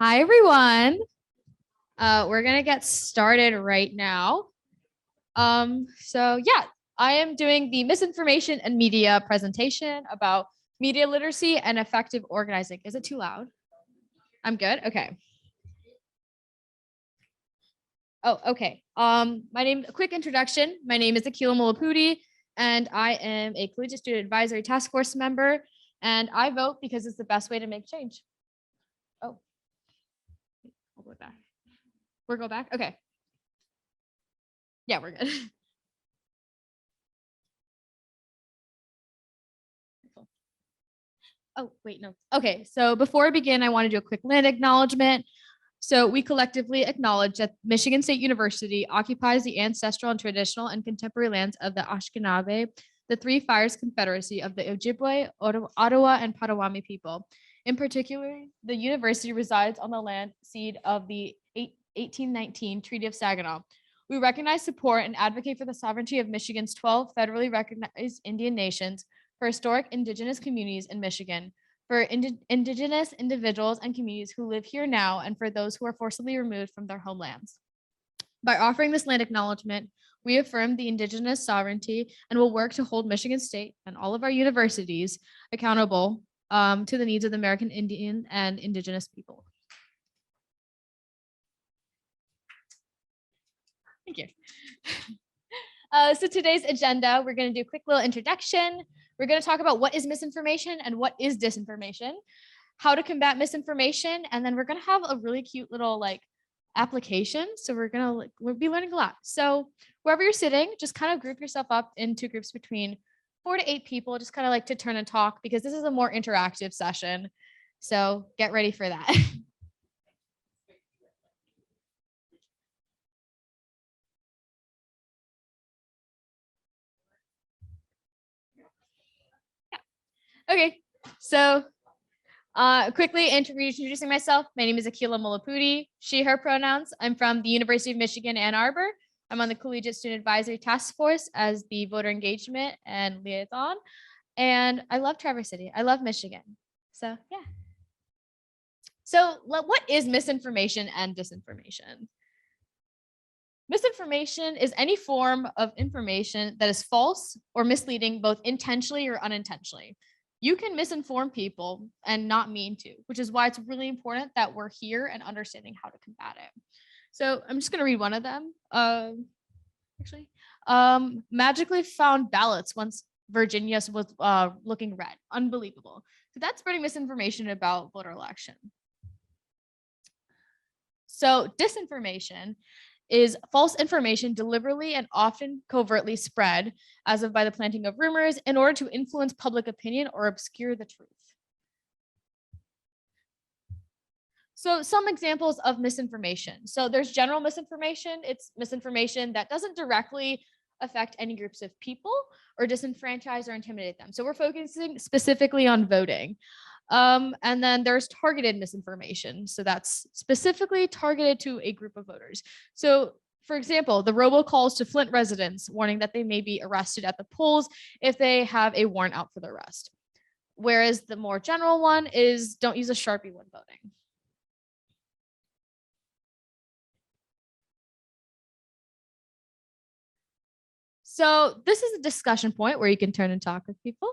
Hi, everyone. We're gonna get started right now. So I am doing the misinformation and media presentation about media literacy and effective organizing. Is it too loud? I'm good. Okay. Oh, okay. A quick introduction. My name is Akila Mulapudi, and I am a Collegiate Student Advisory Task Force member, and I vote because it's the best way to make change. Oh, I'll go back. We're go back. Okay. Yeah, we're good. Oh, wait, no. Okay, so before I begin, I want to do a quick land acknowledgement. So we collectively acknowledge that Michigan State University occupies the ancestral and traditional and contemporary lands of the Anishinaabe, the Three Fires Confederacy of the Ojibwe, Ottawa, and Potawatomi people. In particular, the university resides on the land seed of the 1819 Treaty of Saginaw. We recognize, support, and advocate for the sovereignty of Michigan's 12 federally recognized Indian nations, for historic Indigenous communities in Michigan, for Indigenous individuals and communities who live here now, and for those who are forcibly removed from their homelands. By offering this land acknowledgement, we affirm the Indigenous sovereignty and will work to hold Michigan State and all of our universities accountable to the needs of the American Indian and Indigenous people. Thank you. So today's agenda, we're going to do a quick little introduction. We're going to talk about what is misinformation and what is disinformation, how to combat misinformation, and then we're going to have a really cute little application. So we'll be learning a lot. So wherever you're sitting, just kind of group yourself up into groups between 4 to 8 people, just kind of like to turn and talk, because this is a more interactive session. So get ready for that. Okay, so quickly introducing myself. My name is Akila Mulapudi, she, her pronouns. I'm from the University of Michigan, Ann Arbor. I'm on the Collegiate Student Advisory Task Force as the voter engagement and liaison. And I love Traverse City. I love Michigan. So yeah. So what is misinformation and disinformation? Misinformation is any form of information that is false or misleading, both intentionally or unintentionally. You can misinform people and not mean to, which is why it's really important that we're here and understanding how to combat it. So I'm just going to read one of them. Magically found ballots once Virginia was looking red. Unbelievable. So that's spreading misinformation about voter election. So disinformation is false information deliberately and often covertly spread as of by the planting of rumors in order to influence public opinion or obscure the truth. So some examples of misinformation. So there's general misinformation. It's misinformation that doesn't directly affect any groups of people or disenfranchise or intimidate them. So we're focusing specifically on voting. And then there's targeted misinformation. So that's specifically targeted to a group of voters. So for example, the robocalls to Flint residents warning that they may be arrested at the polls if they have a warrant out for their arrest. Whereas the more general one is don't use a Sharpie when voting. So this is a discussion point where you can turn and talk with people.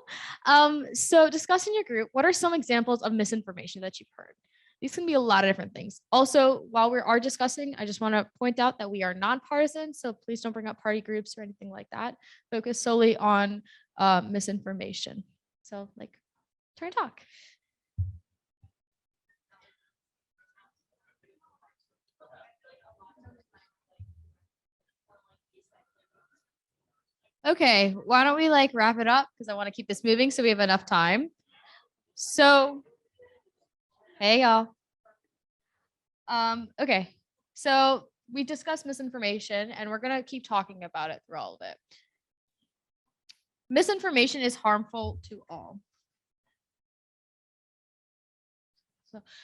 So discuss in your group, what are some examples of misinformation that you've heard? These can be a lot of different things. Also, while we are discussing, I just want to point out that we are nonpartisan, so please don't bring up party groups or anything like that. Focus solely on misinformation. So turn and talk. Okay, why don't we wrap it up, because I want to keep this moving so we have enough time. So, hey y'all. Okay, so we discussed misinformation and we're going to keep talking about it through all of it. Misinformation is harmful to all.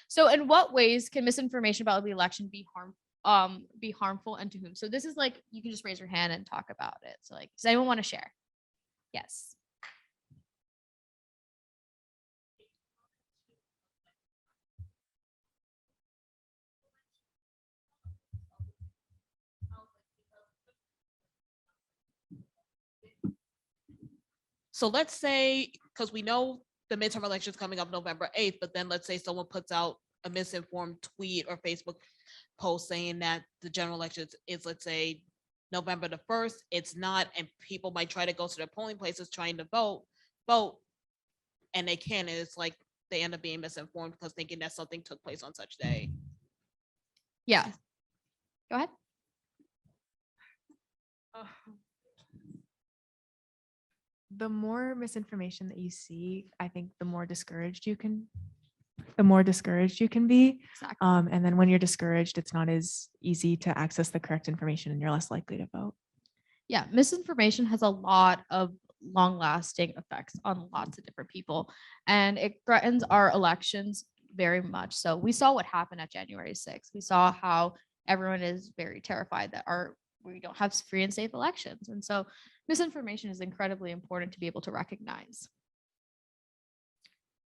So in what ways can misinformation about the election be harmful, and to whom? So this is you can just raise your hand and talk about it. So does anyone want to share? Yes. So let's say, because we know the midterm elections coming up November 8th, but then let's say someone puts out a misinformed tweet or Facebook post saying that the general election is, let's say, November the 1st. It's not, and people might try to go to their polling places trying to vote, and they can't. And it's like they end up being misinformed because thinking that something took place on such day. Yeah. Go ahead. The more misinformation that you see, I think the more discouraged you can be. Exactly. And then when you're discouraged, it's not as easy to access the correct information and you're less likely to vote. Yeah, misinformation has a lot of long-lasting effects on lots of different people, and it threatens our elections very much. So we saw what happened at January 6th. We saw how everyone is very terrified that we don't have free and safe elections. And so misinformation is incredibly important to be able to recognize.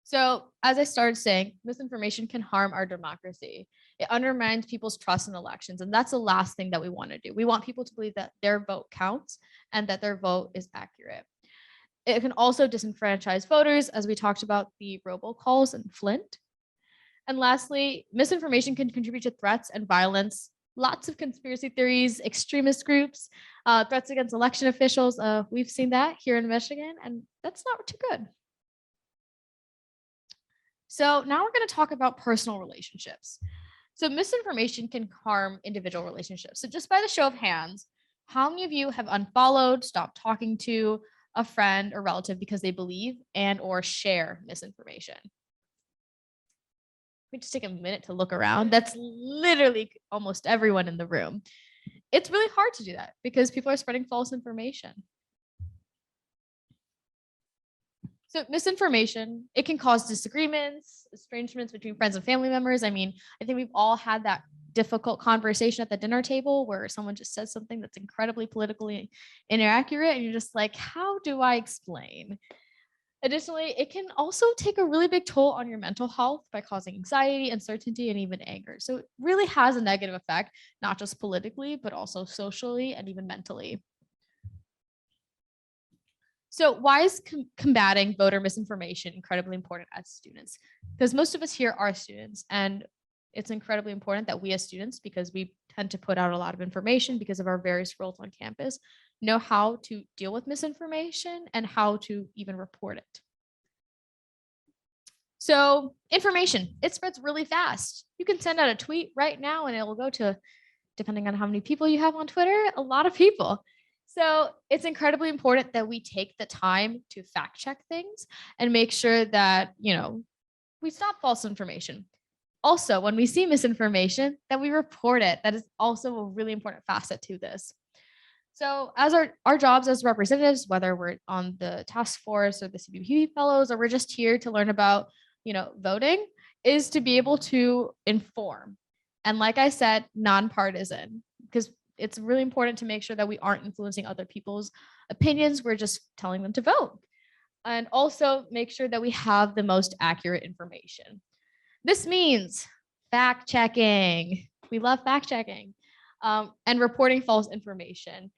So as I started saying, misinformation can harm our democracy. It undermines people's trust in elections. And that's the last thing that we want to do. We want people to believe that their vote counts and that their vote is accurate. It can also disenfranchise voters, as we talked about the robocalls in Flint. And lastly, misinformation can contribute to threats and violence. Lots of conspiracy theories, extremist groups, threats against election officials. We've seen that here in Michigan, and that's not too good. So now we're going to talk about personal relationships. So misinformation can harm individual relationships. So just by the show of hands, how many of you have unfollowed, stopped talking to a friend or relative because they believe and or share misinformation? We just take a minute to look around. That's literally almost everyone in the room. It's really hard to do that because people are spreading false information. So misinformation, it can cause disagreements, estrangements between friends and family members. I mean, I think we've all had that difficult conversation at the dinner table where someone just says something that's incredibly politically inaccurate and you're just like, how do I explain? Additionally, it can also take a really big toll on your mental health by causing anxiety, uncertainty, and even anger. So it really has a negative effect, not just politically, but also socially and even mentally. So why is combating voter misinformation incredibly important as students? Because most of us here are students, and it's incredibly important that we as students, because we tend to put out a lot of information because of our various roles on campus, know how to deal with misinformation and how to even report it. So information, it spreads really fast. You can send out a tweet right now and it will go to, depending on how many people you have on Twitter, a lot of people. So it's incredibly important that we take the time to fact check things and make sure that, we stop false information. Also, when we see misinformation, that we report it. That is also a really important facet to this. So as our jobs as representatives, whether we're on the task force or the CBP fellows, or we're just here to learn about, voting, is to be able to inform. And like I said, nonpartisan, because it's really important to make sure that we aren't influencing other people's opinions. We're just telling them to vote. And also make sure that we have the most accurate information. This means fact checking. We love fact checking and reporting false information.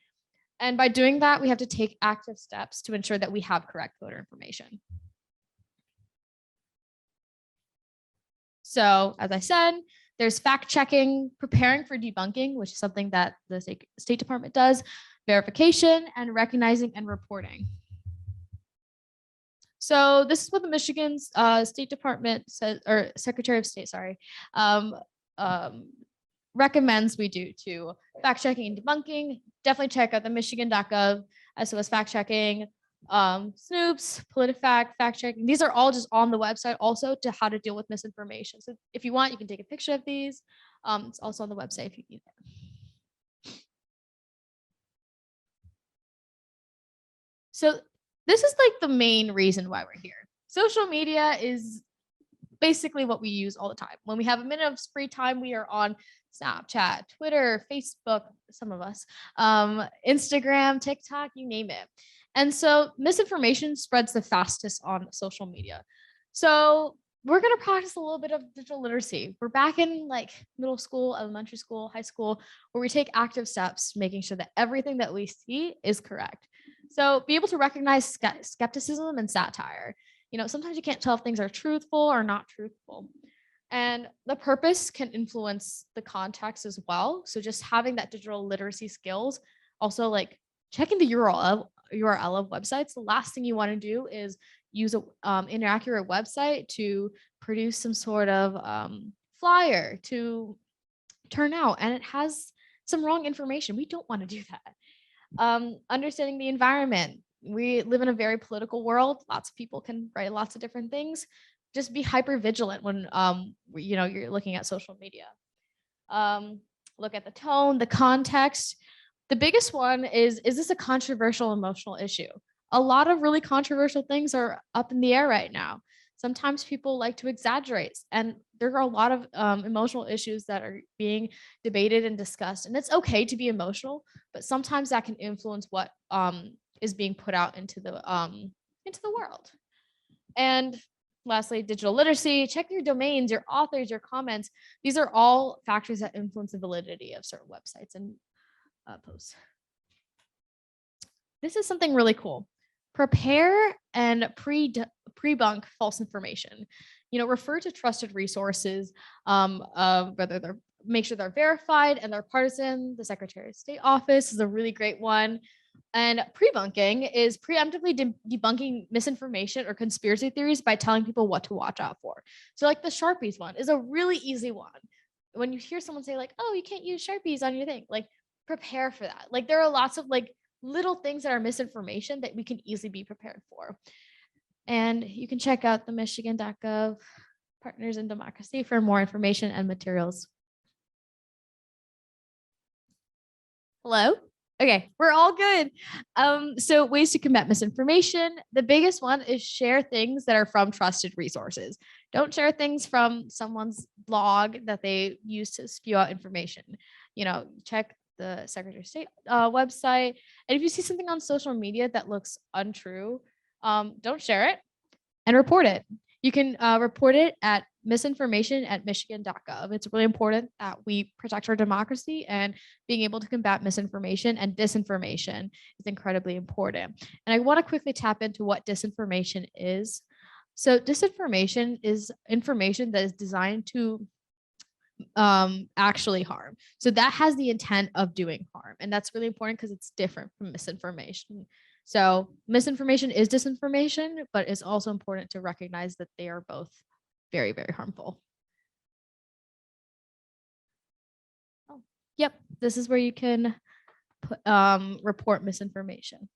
And by doing that, we have to take active steps to ensure that we have correct voter information. So as I said, there's fact checking, preparing for debunking, which is something that the State Department does, verification, and recognizing and reporting. So this is what the Michigan's State Department says, or Secretary of State, recommends we do to fact checking and debunking. Definitely check out the michigan.gov SOS fact checking, Snoops, PolitiFact, fact checking. These are all just on the website also to how to deal with misinformation. So if you want, you can take a picture of these. It's also on the website if you need it. So this is like the main reason why we're here. Social media is basically what we use all the time. When we have a minute of free time, we are on Snapchat, Twitter, Facebook, some of us, Instagram, TikTok, you name it. And so misinformation spreads the fastest on social media. So we're going to practice a little bit of digital literacy. We're back in like middle school, elementary school, high school, where we take active steps, making sure that everything that we see is correct. So be able to recognize skepticism and satire. Sometimes you can't tell if things are truthful or not truthful. And the purpose can influence the context as well. So just having that digital literacy skills, also like checking the URL of websites. The last thing you want to do is use a inaccurate website to produce some sort of flyer to turn out, and it has some wrong information. We don't want to do that. Understanding the environment. We live in a very political world. Lots of people can write lots of different things. Just be hyper vigilant when you're looking at social media. Look at the tone, the context. The biggest one is this a controversial emotional issue? A lot of really controversial things are up in the air right now. Sometimes people like to exaggerate, and there are a lot of emotional issues that are being debated and discussed. And it's okay to be emotional, but sometimes that can influence what is being put out into the world. And lastly, digital literacy. Check your domains, your authors, your comments. These are all factors that influence the validity of certain websites and posts. This is something really cool. Prepare and pre-bunk false information. Refer to trusted resources, whether they're make sure they're verified and they're partisan. The Secretary of State office is a really great one. And pre-bunking is preemptively debunking misinformation or conspiracy theories by telling people what to watch out for. So like the Sharpies one is a really easy one. When you hear someone say like, oh, you can't use Sharpies on your thing, like prepare for that. Like there are lots of like little things that are misinformation that we can easily be prepared for. And you can check out the Michigan.gov Partners in Democracy for more information and materials. Hello? Okay, we're all good. So ways to combat misinformation. The biggest one is share things that are from trusted resources. Don't share things from someone's blog that they use to spew out information. Check the Secretary of State website. And if you see something on social media that looks untrue, don't share it and report it. You can report it at misinformation@michigan.gov. It's really important that we protect our democracy, and being able to combat misinformation and disinformation is incredibly important. And I want to quickly tap into what disinformation is. So disinformation is information that is designed to actually harm. So that has the intent of doing harm. And that's really important because it's different from misinformation. So misinformation is disinformation, but it's also important to recognize that they are both very, very harmful. Oh, yep. This is where you can report misinformation.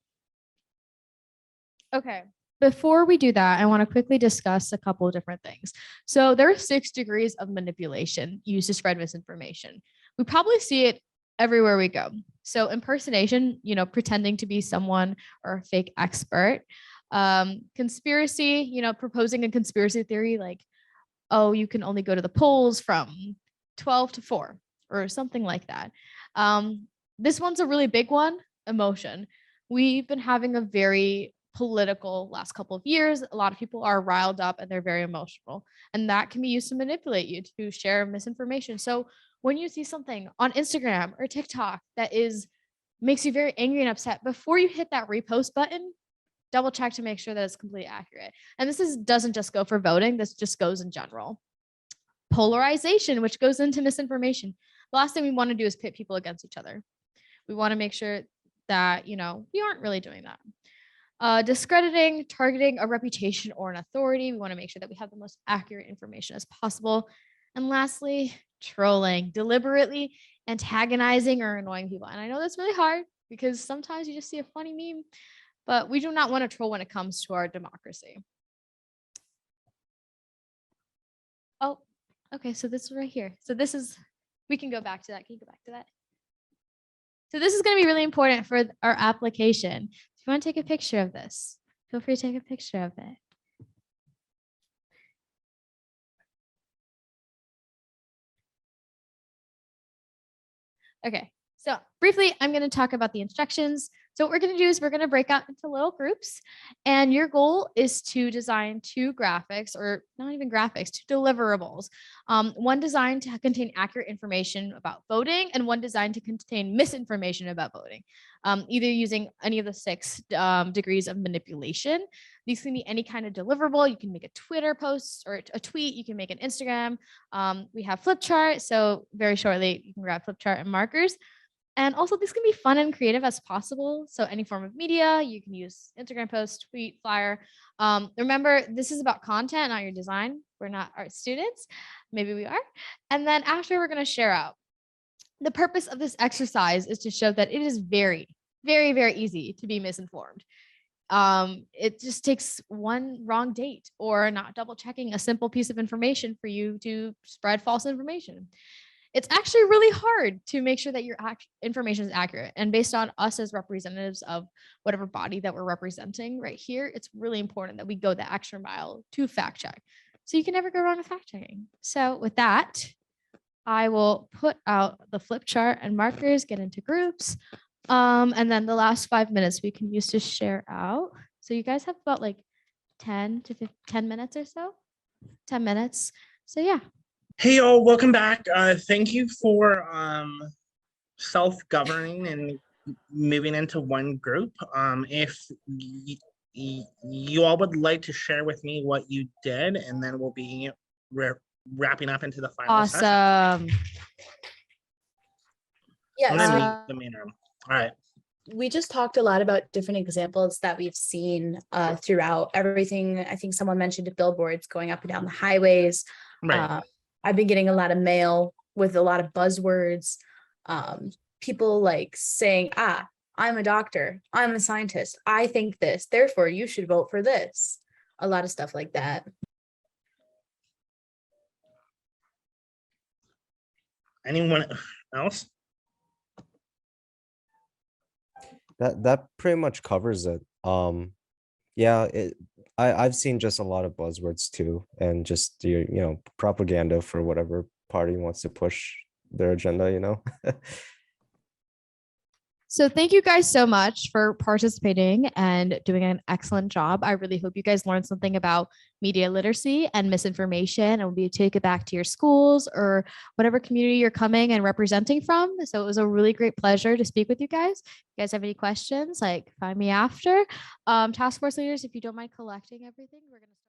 Okay. Before we do that, I want to quickly discuss a couple of different things. So there are 6 degrees of manipulation used to spread misinformation. We probably see it everywhere we go. So impersonation, pretending to be someone or a fake expert. Conspiracy, proposing a conspiracy theory like, oh, you can only go to the polls from 12 to 4 or something like that. This one's a really big one, emotion. We've been having a very political last couple of years. A lot of people are riled up and they're very emotional, and that can be used to manipulate you to share misinformation. So when you see something on Instagram or TikTok that makes you very angry and upset, before you hit that repost button, double check to make sure that it's completely accurate. And this doesn't just go for voting, this just goes in general. Polarization, which goes into misinformation. The last thing we want to do is pit people against each other. We want to make sure that, we aren't really doing that. Discrediting, targeting a reputation or an authority. We want to make sure that we have the most accurate information as possible. And lastly, trolling, deliberately antagonizing or annoying people. And I know that's really hard because sometimes you just see a funny meme, but we do not want to troll when it comes to our democracy. Oh, okay. So this is right here. So we can go back to that. Can you go back to that? So this is going to be really important for our application. If you want to take a picture of this, feel free to take a picture of it. Okay, so briefly, I'm going to talk about the instructions. So what we're going to do is we're going to break out into little groups, and your goal is to design 2 graphics, or not even graphics, 2 deliverables. One designed to contain accurate information about voting, and one designed to contain misinformation about voting, either using any of the 6 degrees of manipulation. These can be any kind of deliverable. You can make a Twitter post or a tweet. You can make an Instagram. We have flip chart. So very shortly, you can grab flip chart and markers. And also, these can be fun and creative as possible. So any form of media, you can use Instagram post, tweet, flyer. Remember, this is about content, not your design. We're not art students. Maybe we are. And then after, we're going to share out. The purpose of this exercise is to show that it is very, very, very easy to be misinformed. It just takes one wrong date or not double checking a simple piece of information for you to spread false information. It's actually really hard to make sure that your information is accurate. And based on us as representatives of whatever body that we're representing right here, it's really important that we go the extra mile to fact check. So you can never go wrong with fact checking. So with that, I will put out the flip chart and markers, get into groups. And then the last 5 minutes we can use to share out. So you guys have about like 10 to 10 minutes or so, 10 minutes. So yeah. Hey y'all, welcome back. Thank you for self-governing and moving into one group. If you all would like to share with me what you did, and then we'll be wrapping up into the final session. Awesome. I'm gonna Yeah, leave the main room. All right. we just talked a lot about different examples that we've seen throughout everything. I think someone mentioned billboards going up and down the highways. Right. I've been getting a lot of mail with a lot of buzzwords. People like saying, I'm a doctor, I'm a scientist, I think this, therefore you should vote for this. A lot of stuff like that. Anyone else? That pretty much covers it. Yeah, I've seen just a lot of buzzwords too, and just your propaganda for whatever party wants to push their agenda. So thank you guys so much for participating and doing an excellent job. I really hope you guys learned something about media literacy and misinformation, and will be take it back to your schools or whatever community you're coming and representing from. So it was a really great pleasure to speak with you guys. If you guys have any questions, like find me after. Task force leaders, if you don't mind collecting everything, we're going to